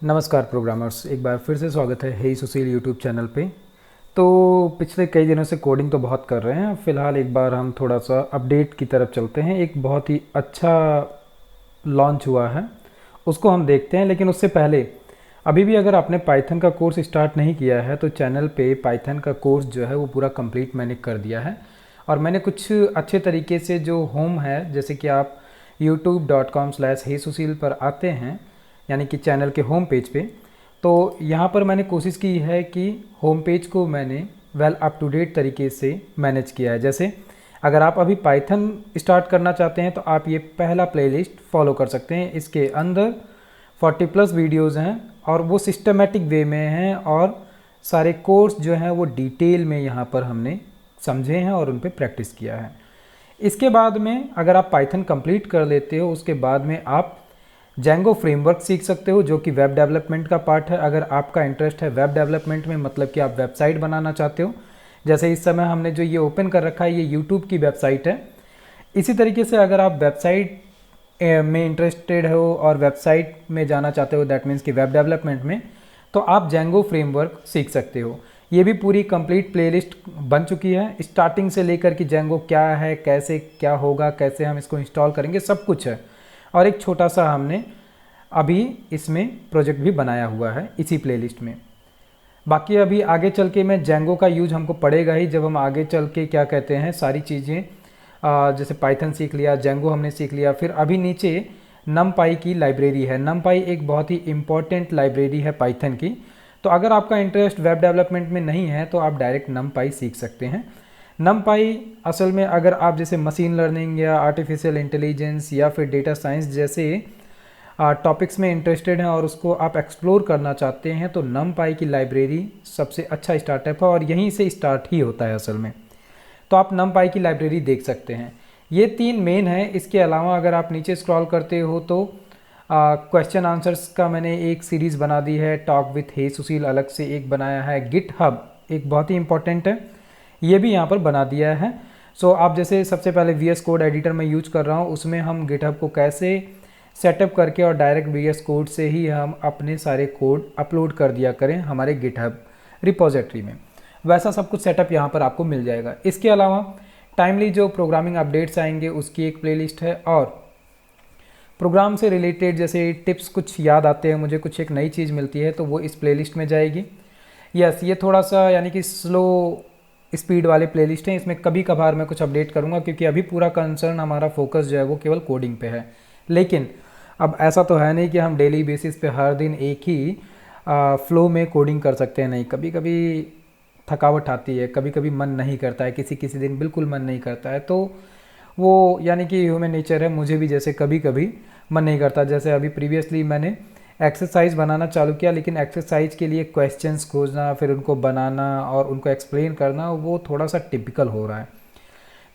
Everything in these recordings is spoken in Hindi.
नमस्कार प्रोग्रामर्स, एक बार फिर से स्वागत है हे सुशील यूट्यूब चैनल पे। तो पिछले कई दिनों से कोडिंग तो बहुत कर रहे हैं। फ़िलहाल एक बार हम थोड़ा सा अपडेट की तरफ चलते हैं। एक बहुत ही अच्छा लॉन्च हुआ है, उसको हम देखते हैं। लेकिन उससे पहले अभी भी अगर आपने पाइथन का कोर्स स्टार्ट नहीं किया है तो चैनल पे पाइथन का कोर्स जो है वो पूरा कंप्लीट मैंने कर दिया है। और मैंने कुछ अच्छे तरीके से जो होम है, जैसे कि आप youtube.com/hesushil पर आते हैं, यानी कि चैनल के होम पेज पे, तो यहाँ पर मैंने कोशिश की है कि होम पेज को मैंने वेल अप टू डेट तरीके से मैनेज किया है। जैसे अगर आप अभी पाइथन स्टार्ट करना चाहते हैं तो आप ये पहला प्लेलिस्ट फॉलो कर सकते हैं। इसके अंदर 40+ वीडियोज़ हैं और वो सिस्टमेटिक वे में हैं, और सारे कोर्स जो हैं वो डिटेल में यहाँ पर हमने समझे हैं और उन पर प्रैक्टिस किया है। इसके बाद में अगर आप पाइथन कंप्लीट कर लेते हो, उसके बाद में आप जेंगो फ्रेमवर्क सीख सकते हो, जो कि वेब डेवलपमेंट का पार्ट है। अगर आपका इंटरेस्ट है वेब डेवलपमेंट में, मतलब कि आप वेबसाइट बनाना चाहते हो, जैसे इस समय हमने जो ये ओपन कर रखा है ये यूट्यूब की वेबसाइट है। इसी तरीके से अगर आप वेबसाइट में इंटरेस्टेड हो और वेबसाइट में जाना चाहते हो, दैट मीन्स कि वेब डेवलपमेंट में, तो आप जेंगो फ्रेमवर्क सीख सकते हो। ये भी पूरी कंप्लीट प्लेलिस्ट बन चुकी है, स्टार्टिंग से लेकर कि जेंगो क्या है, कैसे क्या होगा, कैसे हम इसको इंस्टॉल करेंगे, सब कुछ है। और एक छोटा सा हमने अभी इसमें प्रोजेक्ट भी बनाया हुआ है इसी प्लेलिस्ट में। बाकी अभी आगे चल के मैं जेंगो का यूज हमको पड़ेगा ही, जब हम आगे चल के क्या कहते हैं सारी चीज़ें, जैसे पाइथन सीख लिया, जेंगो हमने सीख लिया, फिर अभी नीचे नमपाई की लाइब्रेरी है। नमपाई एक बहुत ही इम्पॉर्टेंट लाइब्रेरी है पाइथन की। तो अगर आपका इंटरेस्ट वेब डेवलपमेंट में नहीं है तो आप डायरेक्ट नमपाई सीख सकते हैं। नमपाई असल में अगर आप जैसे मशीन लर्निंग या आर्टिफिशियल इंटेलिजेंस या फिर डेटा साइंस जैसे टॉपिक्स में इंटरेस्टेड हैं और उसको आप एक्सप्लोर करना चाहते हैं तो नमपाई की लाइब्रेरी सबसे अच्छा स्टार्टअप है, और यहीं से स्टार्ट ही होता है असल में। तो आप नमपाई की लाइब्रेरी देख सकते हैं। ये 3 मेन है। इसके अलावा अगर आप नीचे स्क्रॉल करते हो तो क्वेश्चन आंसर्स का मैंने एक सीरीज़ बना दी है। टॉक विथ हे सुशील अलग से एक बनाया है। गिट हब एक बहुत ही इंपॉर्टेंट है, ये भी यहाँ पर बना दिया है। सो आप जैसे सबसे पहले VS कोड एडिटर में यूज कर रहा हूँ, उसमें हम गिटहब को कैसे सेटअप करके और डायरेक्ट VS कोड से ही हम अपने सारे कोड अपलोड कर दिया करें हमारे गिटहब रिपोजिटरी में, वैसा सब कुछ सेटअप यहाँ पर आपको मिल जाएगा। इसके अलावा टाइमली जो प्रोग्रामिंग अपडेट्स आएंगे उसकी एक प्लेलिस्ट है, और प्रोग्राम से रिलेटेड जैसे टिप्स कुछ याद आते हैं मुझे, कुछ एक नई चीज़ मिलती है तो वो इस प्लेलिस्ट में जाएगी। यस, ये थोड़ा सा यानी कि स्लो स्पीड वाले प्लेलिस्ट हैं। इसमें कभी कभार मैं कुछ अपडेट करूँगा, क्योंकि अभी पूरा कंसर्न हमारा फोकस जो है वो केवल कोडिंग पे है। लेकिन अब ऐसा तो है नहीं कि हम डेली बेसिस पे हर दिन एक ही फ्लो में कोडिंग कर सकते हैं। नहीं, कभी कभी थकावट आती है, कभी कभी मन नहीं करता है, किसी किसी दिन बिल्कुल मन नहीं करता है। तो वो यानी कि ह्यूमन नेचर है, मुझे भी जैसे कभी कभी मन नहीं करता। जैसे अभी प्रीवियसली मैंने एक्सरसाइज बनाना चालू किया, लेकिन एक्सरसाइज के लिए क्वेश्चंस खोजना, फिर उनको बनाना और उनको एक्सप्लेन करना, वो थोड़ा सा टिपिकल हो रहा है।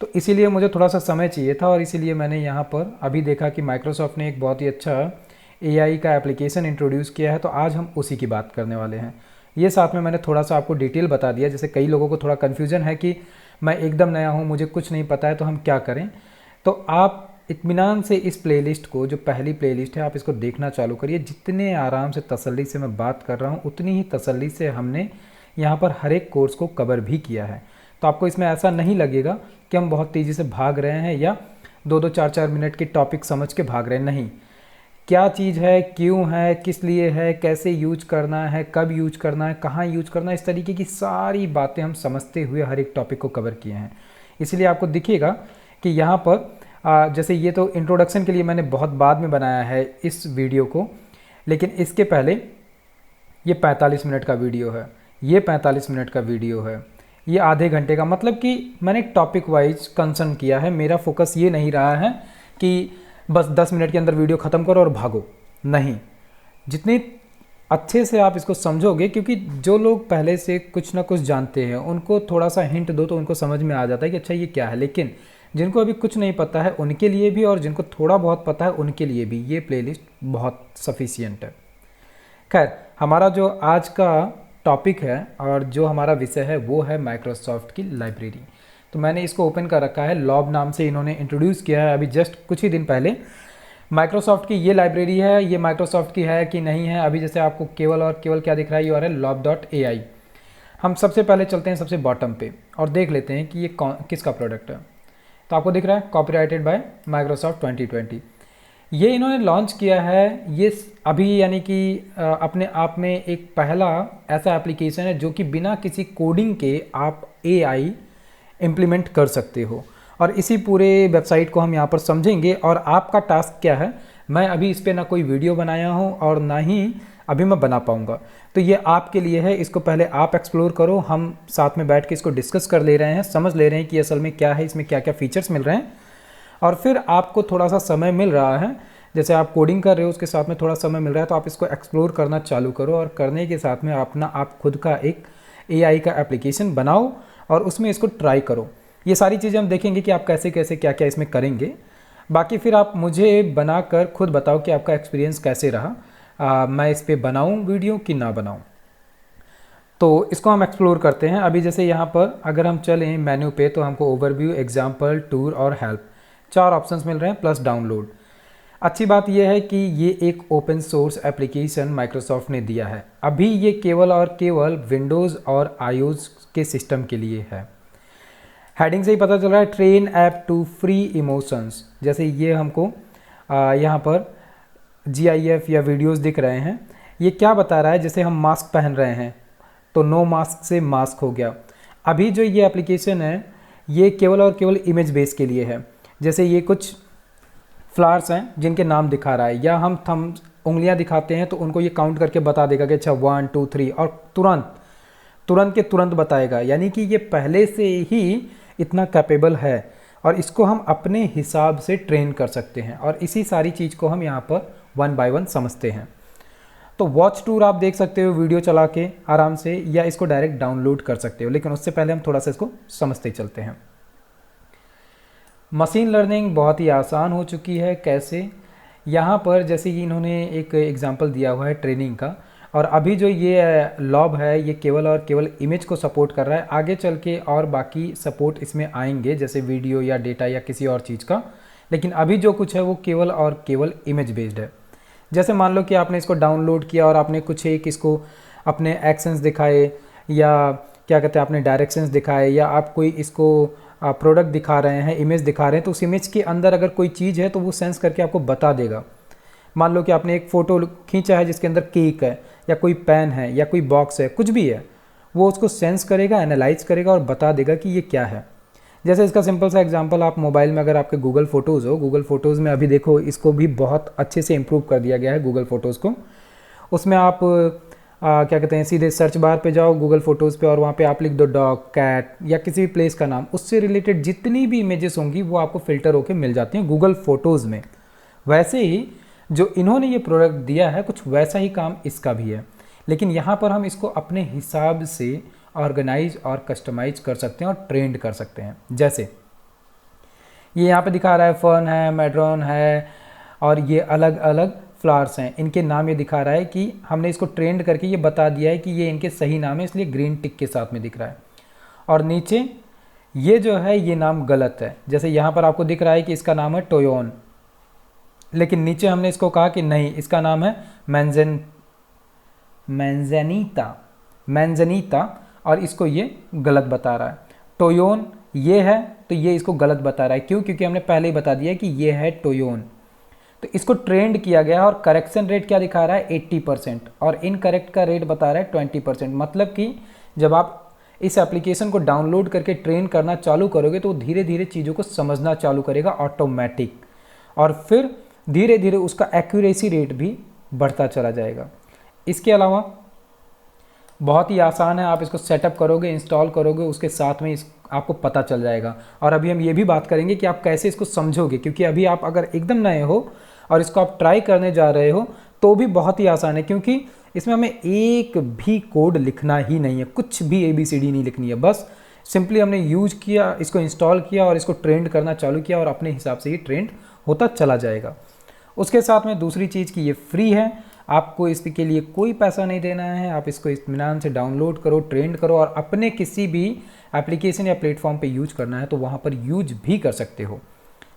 तो इसीलिए मुझे थोड़ा सा समय चाहिए था, और इसीलिए मैंने यहाँ पर अभी देखा कि माइक्रोसॉफ्ट ने एक बहुत ही अच्छा AI का एप्लीकेशन इंट्रोड्यूस किया है, तो आज हम उसी की बात करने वाले हैं। ये साथ में मैंने थोड़ा सा आपको डिटेल बता दिया। जैसे कई लोगों को थोड़ा कन्फ्यूजन है कि मैं एकदम नया हूँ, मुझे कुछ नहीं पता है, तो हम क्या करें। तो आप इत्मीनान से इस प्लेलिस्ट को, जो पहली प्लेलिस्ट है, आप इसको देखना चालू करिए। जितने आराम से तसल्ली से मैं बात कर रहा हूँ, उतनी ही तसल्ली से हमने यहाँ पर हर एक कोर्स को कवर भी किया है। तो आपको इसमें ऐसा नहीं लगेगा कि हम बहुत तेज़ी से भाग रहे हैं या 2-2 4-4 मिनट की टॉपिक समझ के भाग रहे हैं। नहीं, क्या चीज़ है, क्यों है, किस लिए है, कैसे यूज करना है, कब यूज करना है, कहाँ यूज करना है, इस तरीके की सारी बातें हम समझते हुए हर एक टॉपिक को कवर किए हैं। इसलिए आपको दिखेगा कि यहाँ पर जैसे ये तो इंट्रोडक्शन के लिए मैंने बहुत बाद में बनाया है इस वीडियो को, लेकिन इसके पहले ये 45 मिनट का वीडियो है, ये 45 मिनट का वीडियो है, ये आधे घंटे का। मतलब कि मैंने टॉपिक वाइज कंसर्न किया है। मेरा फोकस ये नहीं रहा है कि बस 10 मिनट के अंदर वीडियो ख़त्म करो और भागो। नहीं, जितने अच्छे से आप इसको समझोगे, क्योंकि जो लोग पहले से कुछ ना कुछ जानते हैं उनको थोड़ा सा हिंट दो तो उनको समझ में आ जाता है कि अच्छा ये क्या है। लेकिन जिनको अभी कुछ नहीं पता है उनके लिए भी, और जिनको थोड़ा बहुत पता है उनके लिए भी ये प्लेलिस्ट बहुत सफिशियंट है। खैर, हमारा जो आज का टॉपिक है और जो हमारा विषय है वो है माइक्रोसॉफ्ट की लाइब्रेरी। तो मैंने इसको ओपन कर रखा है, लॉब नाम से इन्होंने इंट्रोड्यूस किया है अभी जस्ट कुछ ही दिन पहले। माइक्रोसॉफ्ट की ये लाइब्रेरी है, ये माइक्रोसॉफ्ट की है कि नहीं है। अभी जैसे आपको केवल और केवल क्या दिख रहा है, URL lob.ai। हम सबसे पहले चलते हैं सबसे बॉटम पे और देख लेते हैं कि ये किसका प्रोडक्ट है। तो आपको दिख रहा है कॉपीराइटेड बाय माइक्रोसॉफ्ट 2020। ये इन्होंने लॉन्च किया है ये अभी, यानी कि अपने आप में एक पहला ऐसा एप्लीकेशन है जो कि बिना किसी कोडिंग के आप AI इम्प्लीमेंट कर सकते हो। और इसी पूरे वेबसाइट को हम यहाँ पर समझेंगे। और आपका टास्क क्या है, मैं अभी इस पर ना कोई वीडियो बनाया हूँ और ना ही अभी मैं बना पाऊँगा, तो ये आपके लिए है। इसको पहले आप एक्सप्लोर करो, हम साथ में बैठ के इसको डिस्कस कर ले रहे हैं, समझ ले रहे हैं कि असल में क्या है, इसमें क्या क्या फीचर्स मिल रहे हैं। और फिर आपको थोड़ा सा समय मिल रहा है, जैसे आप कोडिंग कर रहे हो उसके साथ में थोड़ा समय मिल रहा है, तो आप इसको एक्सप्लोर करना चालू करो और करने के साथ में अपना आप खुद का एक AI का एप्लीकेशन बनाओ और उसमें इसको ट्राई करो। ये सारी चीज़ें हम देखेंगे कि आप कैसे कैसे क्या क्या इसमें करेंगे। बाकी फिर आप मुझे बनाकर खुद बताओ कि आपका एक्सपीरियंस कैसे रहा, मैं इस पर बनाऊँ वीडियो कि ना बनाऊँ। तो इसको हम एक्सप्लोर करते हैं। अभी जैसे यहाँ पर अगर हम चलें मेन्यू पे, तो हमको ओवरव्यू, एग्जाम्पल, टूर और हेल्प 4 ऑप्शंस मिल रहे हैं, प्लस डाउनलोड। अच्छी बात यह है कि ये एक ओपन सोर्स एप्लीकेशन माइक्रोसॉफ्ट ने दिया है। अभी ये केवल और केवल विंडोज़ और iOS के सिस्टम के लिए है। हेडिंग से ही पता चल रहा है, train app to free emotions. जैसे ये हमको यहाँ पर GIF या वीडियोस दिख रहे हैं। ये क्या बता रहा है, जैसे हम मास्क पहन रहे हैं तो नो मास्क से मास्क हो गया। अभी जो ये एप्लीकेशन है ये केवल और केवल इमेज बेस के लिए है। जैसे ये कुछ फ्लावर्स हैं जिनके नाम दिखा रहा है, या हम थम उंगलियां दिखाते हैं तो उनको ये काउंट करके बता देगा कि अच्छा 1 2 3, और तुरंत बताएगा। यानी कि ये पहले से ही इतना कैपेबल है और इसको हम अपने हिसाब से ट्रेन कर सकते हैं। और इसी सारी चीज़ को हम यहाँ पर 1 बाय 1 समझते हैं। तो वॉच टूर आप देख सकते हो वीडियो चला के आराम से, या इसको डायरेक्ट डाउनलोड कर सकते हो। लेकिन उससे पहले हम थोड़ा सा इसको समझते चलते हैं। मशीन लर्निंग बहुत ही आसान हो चुकी है। कैसे, यहाँ पर जैसे कि इन्होंने एक एग्जांपल दिया हुआ है ट्रेनिंग का, और अभी जो ये लॉब है ये केवल और केवल इमेज को सपोर्ट कर रहा है। आगे चल के और बाकी सपोर्ट इसमें आएंगे, जैसे वीडियो या डेटा या किसी और चीज़ का। लेकिन अभी जो कुछ है वो केवल और केवल इमेज बेस्ड है। जैसे मान लो कि आपने इसको डाउनलोड किया और आपने कुछ एक इसको अपने एक्शंस दिखाए, या क्या कहते हैं आपने डायरेक्शंस दिखाए, या आप कोई इसको प्रोडक्ट दिखा रहे हैं, इमेज दिखा रहे हैं, तो उस इमेज के अंदर अगर कोई चीज़ है तो वो सेंस करके आपको बता देगा। मान लो कि आपने एक फ़ोटो खींचा है जिसके अंदर केक है, या कोई पेन है, या कोई बॉक्स है, कुछ भी है, वो उसको सेंस करेगा, एनालाइज करेगा और बता देगा कि ये क्या है। जैसे इसका सिंपल सा एग्जांपल, आप मोबाइल में अगर आपके गूगल फ़ोटोज़ हो, गूगल फ़ोटोज़ में अभी देखो इसको भी बहुत अच्छे से इम्प्रूव कर दिया गया है गूगल फ़ोटोज़ को। उसमें आप क्या कहते हैं, सीधे सर्च बार पे जाओ गूगल फ़ोटोज़ पे और वहाँ पे आप लिख दो डॉग, कैट या किसी भी प्लेस का नाम, उससे रिलेटेड जितनी भी इमेजेस होंगी वो आपको फ़िल्टर होके मिल जाती हैं गूगल फ़ोटोज़ में। वैसे ही जो इन्होंने ये प्रोडक्ट दिया है कुछ वैसा ही काम इसका भी है, लेकिन यहाँ पर हम इसको अपने हिसाब से ऑर्गेनाइज और कस्टमाइज कर सकते हैं और ट्रेंड कर सकते हैं। जैसे ये यहाँ पे दिखा रहा है फर्न है, मेड्रॉन है, और ये अलग अलग फ्लावर्स हैं, इनके नाम ये दिखा रहा है कि हमने इसको ट्रेंड करके ये बता दिया है कि ये इनके सही नाम है, इसलिए ग्रीन टिक के साथ में दिख रहा है। और नीचे ये जो है ये नाम गलत है। जैसे यहाँ पर आपको दिख रहा है कि इसका नाम है टोयोन, लेकिन नीचे हमने इसको कहा कि नहीं, इसका नाम है मैंजनीता, और इसको ये गलत बता रहा है। टोयोन ये है तो ये इसको गलत बता रहा है। क्यों? क्योंकि हमने पहले ही बता दिया कि ये है टोयोन। तो इसको ट्रेंड किया गया और करेक्शन रेट क्या दिखा रहा है 80%, और इनकरेक्ट का रेट बता रहा है 20%। मतलब कि जब आप इस एप्लीकेशन को डाउनलोड करके ट्रेन करना चालू करोगे तो धीरे धीरे चीज़ों को समझना चालू करेगा ऑटोमेटिक, और फिर धीरे धीरे उसका एक्यूरेसी रेट भी बढ़ता चला जाएगा। इसके अलावा बहुत ही आसान है, आप इसको सेटअप करोगे, इंस्टॉल करोगे, उसके साथ में आपको पता चल जाएगा। और अभी हम ये भी बात करेंगे कि आप कैसे इसको समझोगे, क्योंकि अभी आप अगर एकदम नए हो और इसको आप ट्राई करने जा रहे हो तो भी बहुत ही आसान है, क्योंकि इसमें हमें एक भी कोड लिखना ही नहीं है, कुछ भी ABCD नहीं लिखनी है। बस सिंपली हमने यूज किया, इसको इंस्टॉल किया और इसको ट्रेंड करना चालू किया, और अपने हिसाब से ये ट्रेंड होता चला जाएगा। उसके साथ में दूसरी चीज़ कि ये फ्री है, आपको इसके लिए कोई पैसा नहीं देना है। आप इसको इत्मीनान से डाउनलोड करो, ट्रेंड करो, और अपने किसी भी एप्लीकेशन या प्लेटफॉर्म पे यूज करना है तो वहाँ पर यूज भी कर सकते हो।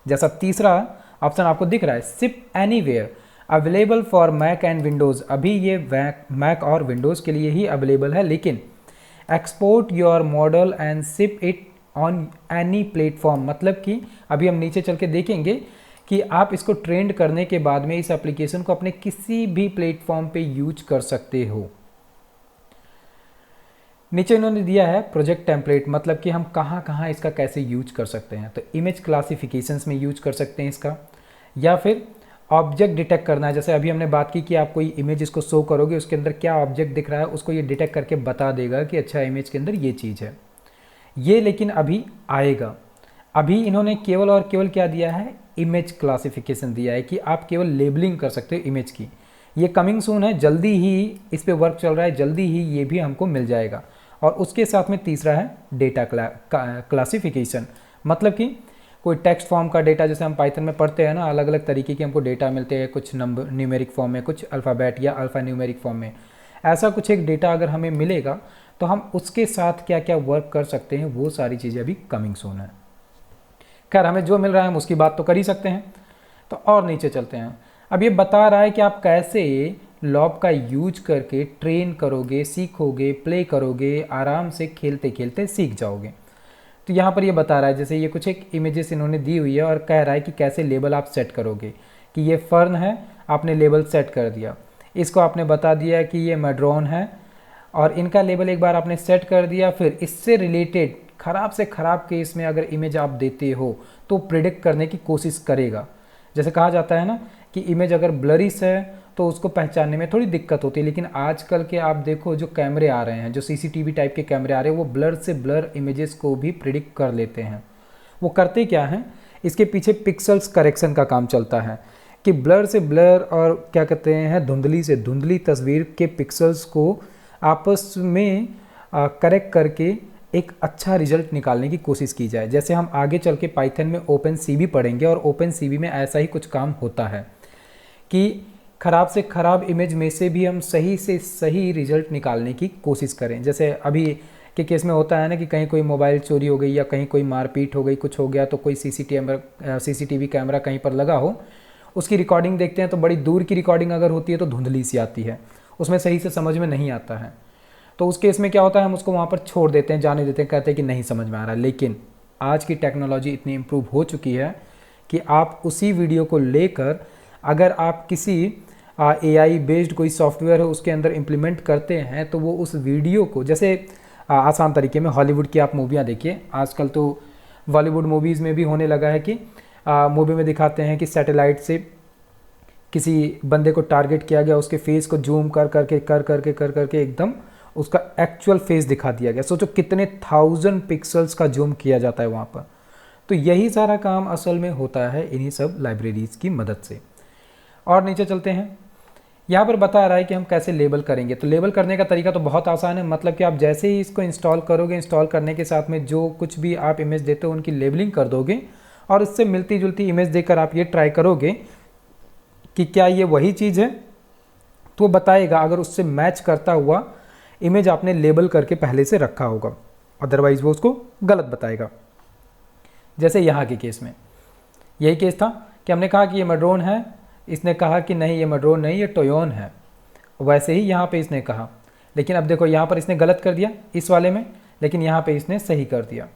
जैसा तीसरा ऑप्शन आपको दिख रहा है, ship anywhere, available for Mac and Windows. अभी ये मैक और विंडोज़ के लिए ही अवेलेबल है, लेकिन export your model and ship it on any platform, मतलब कि अभी हम नीचे चल के देखेंगे कि आप इसको ट्रेंड करने के बाद में इस एप्लीकेशन को अपने किसी भी प्लेटफॉर्म पे यूज कर सकते हो। नीचे इन्होंने दिया है प्रोजेक्ट टेम्पलेट, मतलब कि हम कहाँ कहाँ इसका कैसे यूज कर सकते हैं। तो इमेज क्लासिफिकेशंस में यूज कर सकते हैं इसका, या फिर ऑब्जेक्ट डिटेक्ट करना है। जैसे अभी हमने बात की कि आप कोई इमेज इसको शो करोगे, उसके अंदर क्या ऑब्जेक्ट दिख रहा है उसको ये डिटेक्ट करके बता देगा कि अच्छा इमेज के अंदर ये चीज़ है। ये लेकिन अभी आएगा। अभी इन्होंने केवल और केवल क्या दिया है, इमेज क्लासिफिकेशन दिया है कि आप केवल लेबलिंग कर सकते हो इमेज की। ये कमिंग सून है, जल्दी ही इस पे वर्क चल रहा है, जल्दी ही ये भी हमको मिल जाएगा। और उसके साथ में तीसरा है डेटा क्लासिफिकेशन, मतलब कि कोई टेक्स्ट फॉर्म का डेटा, जैसे हम पाइथन में पढ़ते हैं ना, अलग अलग तरीके के हमको डेटा मिलते हैं, कुछ नंबर न्यूमेरिक फॉर्म में, कुछ अल्फ़ाबेट या अल्फ़ा न्यूमेरिक फॉर्म में। ऐसा कुछ एक डेटा अगर हमें मिलेगा तो हम उसके साथ क्या क्या वर्क कर सकते हैं, वो सारी चीज़ें अभी कमिंग सून है। खैर, हमें जो मिल रहा है हम उसकी बात तो कर ही सकते हैं। तो और नीचे चलते हैं। अब ये बता रहा है कि आप कैसे लॉब का यूज करके ट्रेन करोगे, सीखोगे, प्ले करोगे, आराम से खेलते खेलते सीख जाओगे। तो यहाँ पर ये बता रहा है, जैसे ये कुछ एक इमेजेस इन्होंने दी हुई है और कह रहा है कि कैसे लेबल आप सेट करोगे। कि ये फर्न है, आपने लेबल सेट कर दिया, इसको आपने बता दिया कि ये मैड्रॉन है और इनका लेबल एक बार आपने सेट कर दिया। फिर इससे रिलेटेड ख़राब से ख़राब केस में अगर इमेज आप देते हो तो प्रिडिक्ट करने की कोशिश करेगा। जैसे कहा जाता है ना कि इमेज अगर ब्लरिश है तो उसको पहचानने में थोड़ी दिक्कत होती है, लेकिन आजकल के आप देखो जो कैमरे आ रहे हैं, जो सीसीटीवी टाइप के कैमरे आ रहे हैं, वो ब्लर से ब्लर इमेजेस को भी प्रिडिक्ट कर लेते हैं। वो करते क्या हैं, इसके पीछे पिक्सल्स करेक्शन का काम चलता है कि ब्लर से ब्लर और क्या कहते हैं धुंधली से धुंधली तस्वीर के पिक्सल्स को आपस में करेक्ट करके एक अच्छा रिजल्ट निकालने की कोशिश की जाए। जैसे हम आगे चल के पाइथन में ओपनसीवी पढ़ेंगे और ओपनसीवी में ऐसा ही कुछ काम होता है कि ख़राब से ख़राब इमेज में से भी हम सही से सही रिजल्ट निकालने की कोशिश करें। जैसे अभी के केस में होता है ना कि कहीं कोई मोबाइल चोरी हो गई या कहीं कोई मारपीट हो गई, कुछ हो गया, तो कोई सीसीटीवी कैमरा कहीं पर लगा हो, उसकी रिकॉर्डिंग देखते हैं तो बड़ी दूर की रिकॉर्डिंग अगर होती है तो धुंधली सी आती है, उसमें सही से समझ में नहीं आता है। तो उस केस में क्या होता है, हम उसको वहाँ पर छोड़ देते हैं, जाने देते हैं, कहते हैं कि नहीं समझ में आ रहा। लेकिन आज की टेक्नोलॉजी इतनी इम्प्रूव हो चुकी है कि आप उसी वीडियो को लेकर अगर आप किसी AI बेस्ड कोई सॉफ्टवेयर है उसके अंदर इम्प्लीमेंट करते हैं तो वो उस वीडियो को, जैसे आसान तरीके में हॉलीवुड की आप मूवियाँ देखिए, आजकल तो बॉलीवुड मूवीज़ में भी होने लगा है कि मूवी में दिखाते हैं कि सैटेलाइट से किसी बंदे को टारगेट किया गया, उसके फेस को जूम कर करके एकदम उसका एक्चुअल फेस दिखा दिया गया। सोचो कितने 1000 पिक्सल्स का जूम किया जाता है वहाँ पर। तो यही सारा काम असल में होता है इन्हीं सब लाइब्रेरीज़ की मदद से। और नीचे चलते हैं, यहाँ पर बता रहा है कि हम कैसे लेबल करेंगे। तो लेबल करने का तरीका तो बहुत आसान है, मतलब कि आप जैसे ही इसको इंस्टॉल करोगे, इंस्टॉल करने के साथ में जो कुछ भी आप इमेज देते हो उनकी लेबलिंग कर दोगे और उससे मिलती जुलती इमेज देकर आप ये ट्राई करोगे कि क्या ये वही चीज़ है, तो वो बताएगा। अगर उससे मैच करता हुआ इमेज आपने लेबल करके पहले से रखा होगा, अदरवाइज़ वो उसको गलत बताएगा। जैसे यहाँ के केस में यही केस था कि हमने कहा कि ये मैड्रॉन है, इसने कहा कि नहीं ये मैड्रॉन नहीं, ये टोयोन है। वैसे ही यहाँ पे इसने कहा, लेकिन अब देखो यहाँ पर इसने गलत कर दिया इस वाले में, लेकिन यहाँ पे इसने सही कर दिया।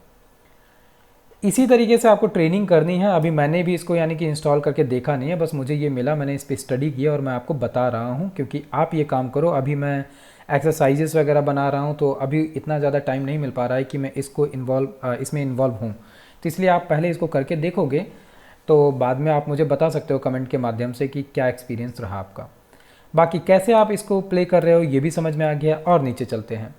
इसी तरीके से आपको ट्रेनिंग करनी है। अभी मैंने भी इसको यानी कि इंस्टॉल करके देखा नहीं है, बस मुझे ये मिला, मैंने इस पर स्टडी किया और मैं आपको बता रहा हूँ क्योंकि आप ये काम करो। अभी मैं एक्सरसाइजेस वगैरह बना रहा हूँ तो अभी इतना ज़्यादा टाइम नहीं मिल पा रहा है कि मैं इसको इसमें इन्वॉल्व हूँ, तो इसलिए आप पहले इसको करके देखोगे तो बाद में आप मुझे बता सकते हो कमेंट के माध्यम से कि क्या एक्सपीरियंस रहा आपका। बाकी कैसे आप इसको प्ले कर रहे हो ये भी समझ में आ गया। और नीचे चलते हैं,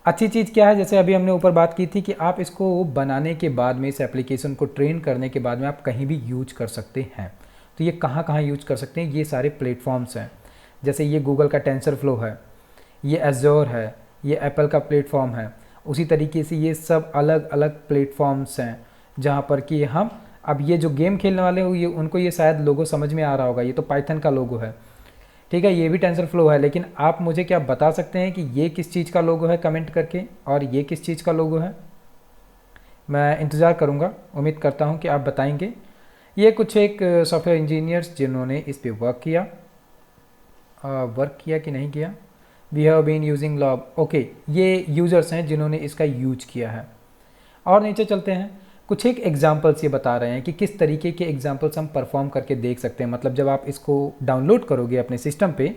अच्छी चीज़ क्या है, जैसे अभी हमने ऊपर बात की थी कि आप इसको बनाने के बाद में, इस एप्लीकेशन को ट्रेन करने के बाद में आप कहीं भी यूज कर सकते हैं। तो ये कहाँ कहाँ यूज कर सकते हैं, ये सारे प्लेटफॉर्म्स हैं। जैसे ये गूगल का टेंसरफ्लो है, ये एज़ोर है, ये एप्पल का प्लेटफॉर्म है। उसी तरीके से ये सब अलग अलग प्लेटफॉर्म्स हैं जहाँ पर कि हम अब ये जो गेम खेलने वाले हो ये उनको ये शायद लोगो समझ में आ रहा होगा, ये तो पाइथन का लोगो है, ठीक है, ये भी टेंसरफ्लो है। लेकिन आप मुझे क्या बता सकते हैं कि ये किस चीज़ का लोगो है कमेंट करके, और ये किस चीज़ का लोगो है। मैं इंतज़ार करूँगा, उम्मीद करता हूँ कि आप बताएंगे ये कुछ एक सॉफ्टवेयर इंजीनियर्स जिन्होंने इस पे वर्क किया कि नहीं किया। We have been using lob, okay, ये यूज़र्स हैं जिन्होंने इसका यूज किया है। और नीचे चलते हैं, कुछ एक एग्जांपल्स ये बता रहे हैं कि किस तरीके के एग्जांपल्स हम परफॉर्म करके देख सकते हैं। मतलब जब आप इसको डाउनलोड करोगे अपने सिस्टम पे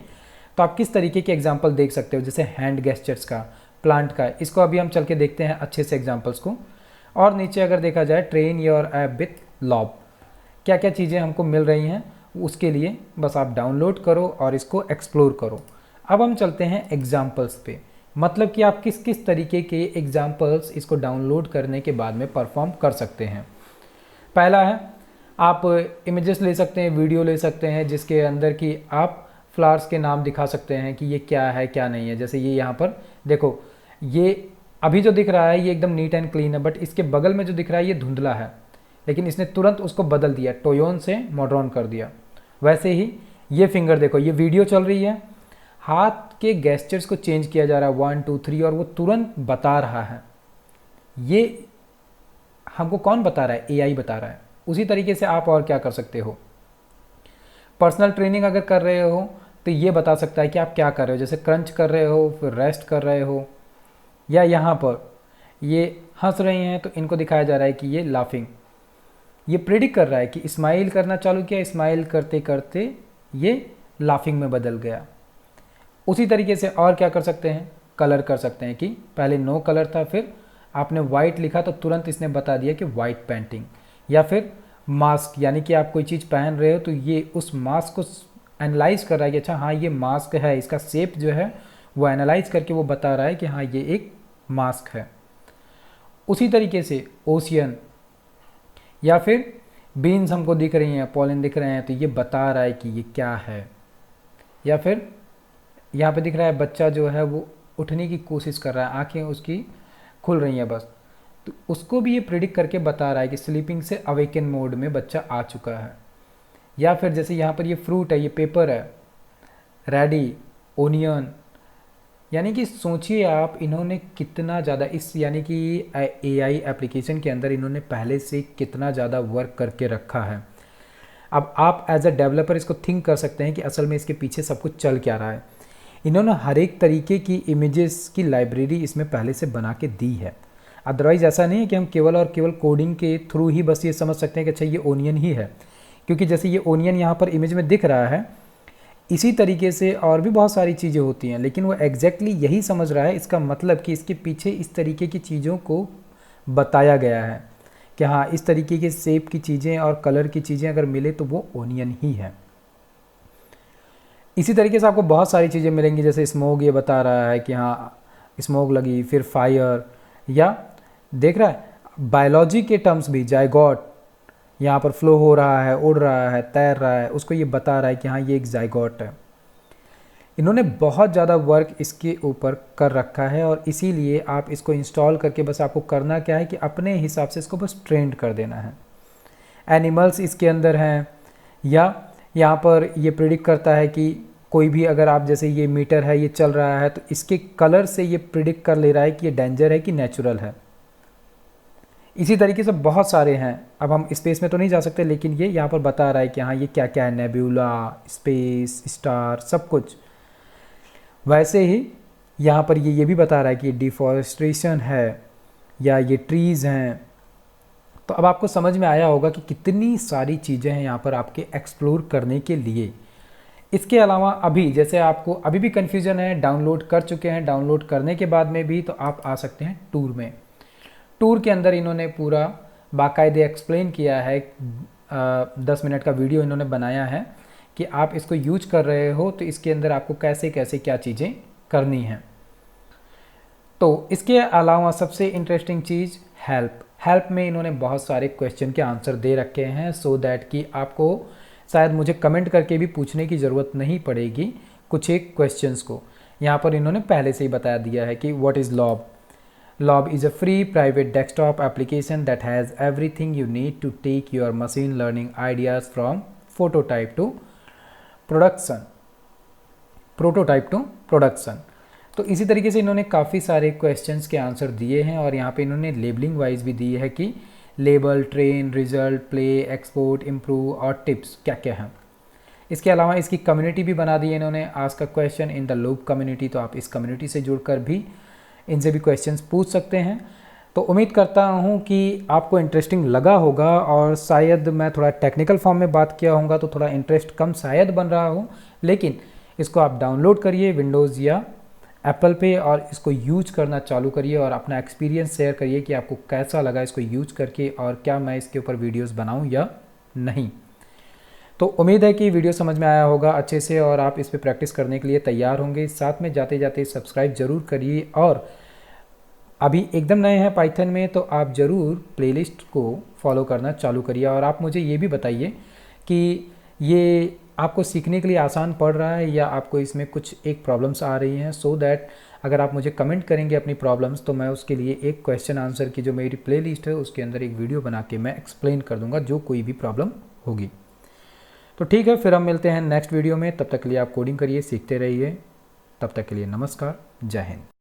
तो आप किस तरीके के एग्जांपल देख सकते हो, जैसे हैंड गेस्चर्स का, प्लांट का। इसको अभी हम चल के देखते हैं अच्छे से एग्जांपल्स को। और नीचे अगर देखा जाए train your app with lobe, क्या क्या चीज़ें हमको मिल रही हैं उसके लिए बस आप डाउनलोड करो और इसको एक्सप्लोर करो। अब हम चलते हैं एग्जाम्पल्स पे, मतलब कि आप किस किस तरीके के एग्जाम्पल्स इसको डाउनलोड करने के बाद में परफॉर्म कर सकते हैं। पहला है, आप इमेजेस ले सकते हैं, वीडियो ले सकते हैं जिसके अंदर कि आप फ्लावर्स के नाम दिखा सकते हैं कि ये क्या है क्या नहीं है। जैसे ये यहाँ पर देखो, ये अभी जो दिख रहा है ये एकदम नीट एंड क्लीन है, बट इसके बगल में जो दिख रहा है ये धुंधला है, लेकिन इसने तुरंत उसको बदल दिया, टोयोन से मॉड्रॉन कर दिया। वैसे ही ये फिंगर देखो, ये वीडियो चल रही है, हाथ के गेस्चर्स को चेंज किया जा रहा है 1 2 3 और वो तुरंत बता रहा है। ये हमको कौन बता रहा है? एआई बता रहा है। उसी तरीके से आप और क्या कर सकते हो, पर्सनल ट्रेनिंग अगर कर रहे हो तो ये बता सकता है कि आप क्या कर रहे हो, जैसे क्रंच कर रहे हो, फिर रेस्ट कर रहे हो, या यहाँ पर ये हंस रही हैं तो इनको दिखाया जा रहा है कि ये लाफिंग। ये प्रेडिक्ट कर रहा है कि स्माइल करना चालू किया, स्माइल करते करते ये लाफिंग में बदल गया। उसी तरीके से और क्या कर सकते हैं, कलर कर सकते हैं कि पहले नो कलर था, फिर आपने वाइट लिखा तो तुरंत इसने बता दिया कि वाइट पेंटिंग। या फिर मास्क, यानी कि आप कोई चीज़ पहन रहे हो तो ये उस मास्क को एनालाइज कर रहा है कि अच्छा हाँ ये मास्क है, इसका शेप जो है वो एनालाइज करके वो बता रहा है कि हाँ ये एक मास्क है। उसी तरीके से ओशियन या फिर बीन्स हमको दिख रही हैं, पॉलन दिख रहे हैं, तो ये बता रहा है कि ये क्या है। या फिर यहाँ पे दिख रहा है बच्चा जो है वो उठने की कोशिश कर रहा है, आंखें उसकी खुल रही हैं बस, तो उसको भी ये प्रिडिक्ट करके बता रहा है कि स्लीपिंग से अवेकन मोड में बच्चा आ चुका है। या फिर जैसे यहाँ पर ये फ्रूट है, ये पेपर है, रेडी, ओनियन, यानी कि सोचिए आप इन्होंने कितना ज़्यादा इस यानी कि एआई एप्लीकेशन के अंदर इन्होंने पहले से कितना ज़्यादा वर्क करके रखा है। अब आप एज अ डेवलपर इसको थिंक कर सकते हैं कि असल में इसके पीछे सब कुछ चल क्या रहा है। इन्होंने हर एक तरीके की इमेजेस की लाइब्रेरी इसमें पहले से बना के दी है। अदरवाइज़ ऐसा नहीं है कि हम केवल और केवल कोडिंग के थ्रू ही बस ये समझ सकते हैं कि अच्छा ये ओनियन ही है, क्योंकि जैसे ये ओनियन यहाँ पर इमेज में दिख रहा है, इसी तरीके से और भी बहुत सारी चीज़ें होती हैं, लेकिन वो एग्जैक्टली यही समझ रहा है। इसका मतलब कि इसके पीछे इस तरीके की चीज़ों को बताया गया है कि हाँ इस तरीके के शेप की चीज़ें और कलर की चीज़ें अगर मिले तो वो ओनियन ही है। इसी तरीके से आपको बहुत सारी चीज़ें मिलेंगी, जैसे स्मोक ये बता रहा है कि हाँ स्मोक लगी, फिर फायर, या देख रहा है बायोलॉजी के टर्म्स भी, जायगॉट यहाँ पर फ्लो हो रहा है, उड़ रहा है, तैर रहा है, उसको ये बता रहा है कि हाँ ये एक जायगॉट है। इन्होंने बहुत ज़्यादा वर्क इसके ऊपर कर रखा है और इसीलिए आप इसको इंस्टॉल करके बस आपको करना क्या है कि अपने हिसाब से इसको बस ट्रेंड कर देना है। एनिमल्स इसके अंदर हैं, या यहाँ पर ये प्रिडिक्ट करता है कि कोई भी अगर आप जैसे ये मीटर है ये चल रहा है तो इसके कलर से ये प्रिडिक्ट कर ले रहा है कि ये डेंजर है कि नेचुरल है। इसी तरीके से बहुत सारे हैं, अब हम स्पेस में तो नहीं जा सकते, लेकिन ये यहाँ पर बता रहा है कि हाँ ये क्या क्या है, नेब्यूला, स्पेस, स्टार, सब कुछ। वैसे ही यहाँ पर ये भी बता रहा है कि डिफॉरेस्टेशन है या ये ट्रीज़ हैं। तो अब आपको समझ में आया होगा कि कितनी सारी चीज़ें हैं यहाँ पर आपके एक्सप्लोर करने के लिए। इसके अलावा अभी जैसे आपको अभी भी कन्फ्यूज़न है, डाउनलोड कर चुके हैं, डाउनलोड करने के बाद में भी, तो आप आ सकते हैं टूर में। टूर के अंदर इन्होंने पूरा बाकायदे एक्सप्लेन किया है, 10 मिनट का वीडियो इन्होंने बनाया है कि आप इसको यूज कर रहे हो तो इसके अंदर आपको कैसे कैसे क्या चीज़ें करनी हैं। तो इसके अलावा सबसे इंटरेस्टिंग चीज़ हेल्प में इन्होंने बहुत सारे क्वेश्चन के आंसर दे रखे हैं, सो दैट कि आपको शायद मुझे कमेंट करके भी पूछने की ज़रूरत नहीं पड़ेगी कुछ एक क्वेश्चंस को। यहाँ पर इन्होंने पहले से ही बता दिया है कि what is lobe. Lob is a free private desktop application that has everything you need to take your machine learning ideas from prototype to production। तो इसी तरीके से इन्होंने काफ़ी सारे क्वेश्चंस के आंसर दिए हैं और यहाँ पे इन्होंने लेबलिंग वाइज भी दी है कि label, train, result, play, export, improve और टिप्स क्या क्या हैं। इसके अलावा इसकी कम्युनिटी भी बना दी है इन्होंने, ask a question in the loop community, तो आप इस कम्युनिटी से जुड़कर भी इनसे भी क्वेश्चंस पूछ सकते हैं। तो उम्मीद करता हूँ कि आपको इंटरेस्टिंग लगा होगा और शायद मैं थोड़ा टेक्निकल फॉर्म में बात किया होगा तो थोड़ा इंटरेस्ट कम शायद बन रहा हो, लेकिन इसको आप डाउनलोड करिए विंडोज़ या एप्पल पे और इसको यूज करना चालू करिए और अपना एक्सपीरियंस शेयर करिए कि आपको कैसा लगा इसको यूज करके और क्या मैं इसके ऊपर वीडियोस बनाऊं या नहीं। तो उम्मीद है कि वीडियो समझ में आया होगा अच्छे से और आप इस पे प्रैक्टिस करने के लिए तैयार होंगे। साथ में जाते जाते सब्सक्राइब ज़रूर करिए और अभी एकदम नए हैं पाइथन में तो आप ज़रूर प्लेलिस्ट को फॉलो करना चालू करिए और आप मुझे ये भी बताइए कि ये आपको सीखने के लिए आसान पड़ रहा है या आपको इसमें कुछ एक प्रॉब्लम्स आ रही हैं, सो दैट अगर आप मुझे कमेंट करेंगे अपनी प्रॉब्लम्स तो मैं उसके लिए एक क्वेश्चन आंसर की जो मेरी प्लेलिस्ट है उसके अंदर एक वीडियो बना के मैं एक्सप्लेन कर दूंगा जो कोई भी प्रॉब्लम होगी। तो ठीक है, फिर हम मिलते हैं नेक्स्ट वीडियो में। तब तक के लिए आप कोडिंग करिए, सीखते रहिए। तब तक के लिए नमस्कार, जय हिंद।